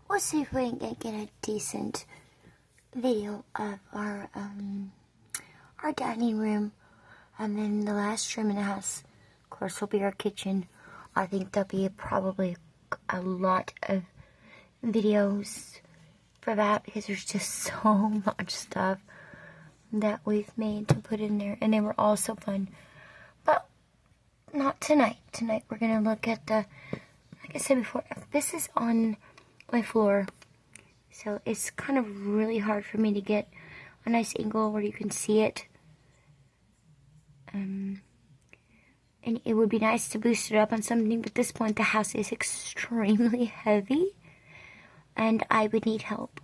we'll see if we can get a decent video of our dining room. And then the last room in the house, of course, will be our kitchen. I think there'll be probably a lot of videos for that because there's just so much stuff that we've made to put in there, and they were all so fun. But not tonight. Tonight we're gonna look at the, like I said before, this is on my floor, so it's kind of really hard for me to get a nice angle where you can see it. And it would be nice to boost it up on something, but at this point the house is extremely heavy, and I would need help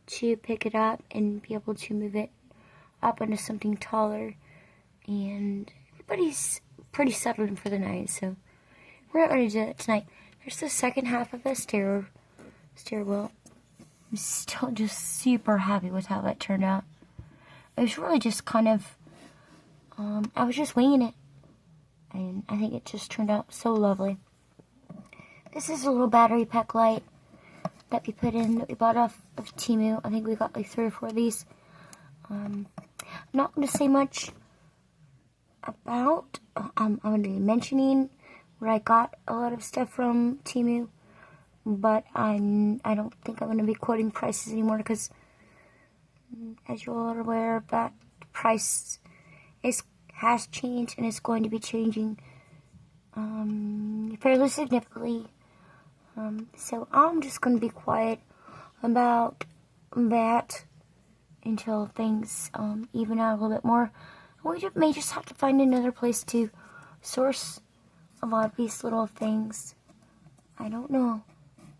to pick it up and be able to move it up into something taller. And everybody's pretty settled in for the night, so we're not going to do it tonight. There's the second half of the stairwell. I'm still just super happy with how that turned out. It was really just kind of, I was just winging it, and I think it just turned out so lovely. This is a little battery pack light that we put in, that we bought off of Temu. I think we got like 3 or 4 of these. I'm not going to say much about, I'm going to be mentioning where I got a lot of stuff from Temu, but I don't think I'm going to be quoting prices anymore, because as you all are aware, that price has changed, and it's going to be changing fairly significantly. So I'm just going to be quiet about that until things even out a little bit more. We may just have to find another place to source a lot of these little things. I don't know.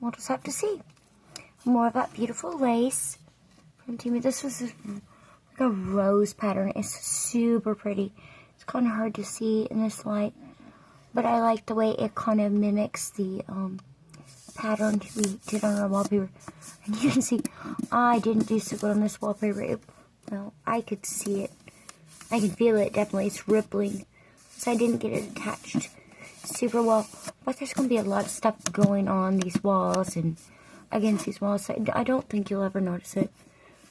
We'll just have to see. More of that beautiful lace from Temu. This was like a rose pattern. It's super pretty. It's kind of hard to see in this light, but I like the way it kind of mimics the pattern we did on our wallpaper. And you can see I didn't do so good on this wallpaper. Well, I could see it. I can feel it, definitely. It's rippling. So I didn't get it attached super well. But there's going to be a lot of stuff going on these walls and against these walls. So I don't think you'll ever notice it.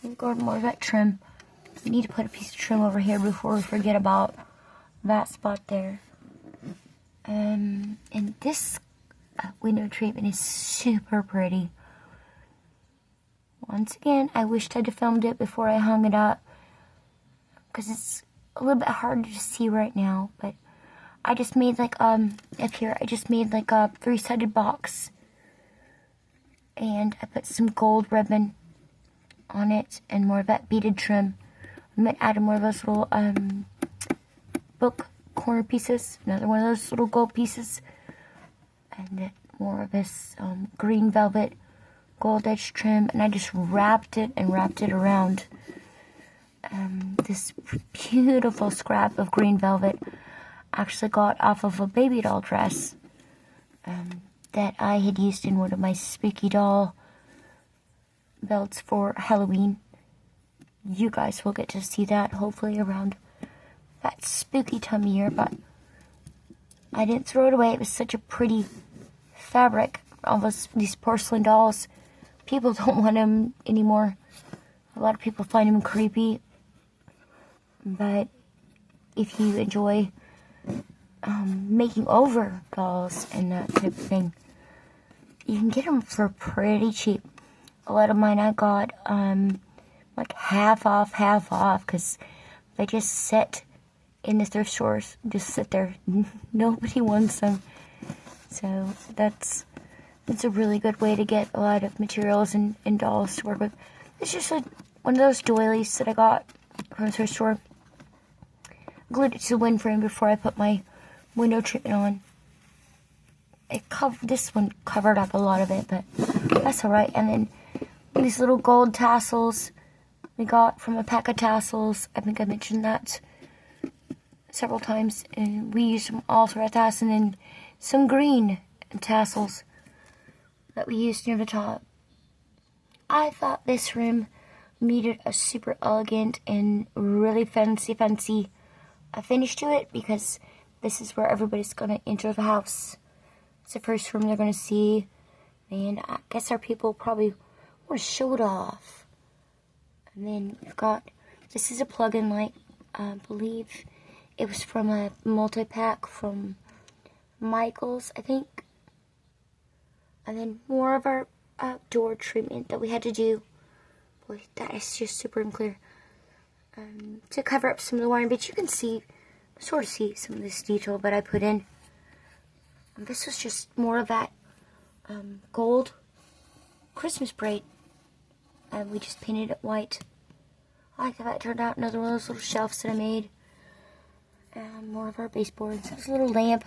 We'll go more of that trim. We need to put a piece of trim over here before we forget about that spot there. And this window treatment is super pretty. Once again, I wished I'd have filmed it before I hung it up, because it's a little bit hard to see right now. But I just made like up here, I just made like a 3-sided box, and I put some gold ribbon on it and more of that beaded trim. I might add more of those little book corner pieces, another one of those little gold pieces, and more of this green velvet gold edge trim, and I just wrapped it around this beautiful scrap of green velvet. Actually got off of a baby doll dress that I had used in one of my spooky doll belts for Halloween. You guys will get to see that hopefully around that spooky time of year, but I didn't throw it away. It was such a pretty fabric. All these porcelain dolls, people don't want them anymore. A lot of people find them creepy, but if you enjoy making over dolls and that type of thing, you can get them for pretty cheap. A lot of mine I got like half off, because they just sit in the thrift stores, just sit there. Nobody wants them. So that's a really good way to get a lot of materials and dolls to work with. It's just one of those doilies that I got from the thrift store. Glued it to the wind frame before I put my window treatment on. This one covered up a lot of it, but that's alright. And then these little gold tassels we got from a pack of tassels. I think I mentioned that several times, and we used them all throughout the house. And then some green tassels that we used near the top. I thought this room needed a super elegant and really fancy finish to it, because this is where everybody's going to enter the house. It's the first room they're going to see. And I guess our people probably want to show it off. And then we've got, this is a plug-in light. I believe it was from a multi-pack from Michaels, I think. And then more of our outdoor treatment that we had to do. Boy, that is just super unclear. To cover up some of the wiring, but you can see, sort of see some of this detail that I put in. And this was just more of that gold Christmas braid. And we just painted it white. I like how that turned out. Another one of those little shelves that I made. And more of our baseboards. There's a little lamp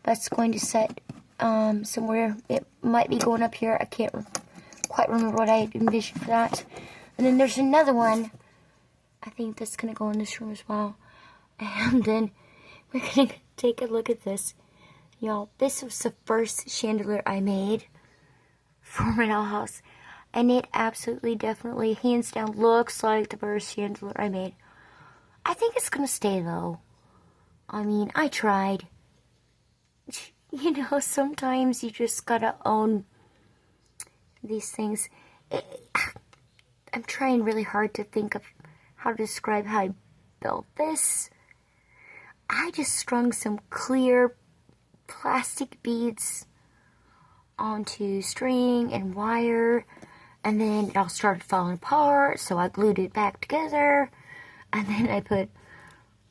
that's going to set somewhere. It might be going up here. I can't quite remember what I envisioned for that. And then there's another one. I think that's going to go in this room as well. And then we're going to take a look at this. Y'all, this was the first chandelier I made for my dollhouse. And it absolutely, definitely, hands down, looks like the first chandelier I made. I think it's going to stay, though. I mean, I tried. You know, sometimes you just got to own these things. I'm trying really hard to think of how to describe how I built this. I just strung some clear plastic beads onto string and wire, and then it all started falling apart, so I glued it back together, and then I put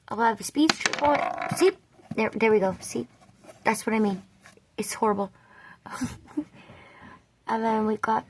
a lot of the speed strip on it. See? There we go. See? That's what I mean. It's horrible. And then we got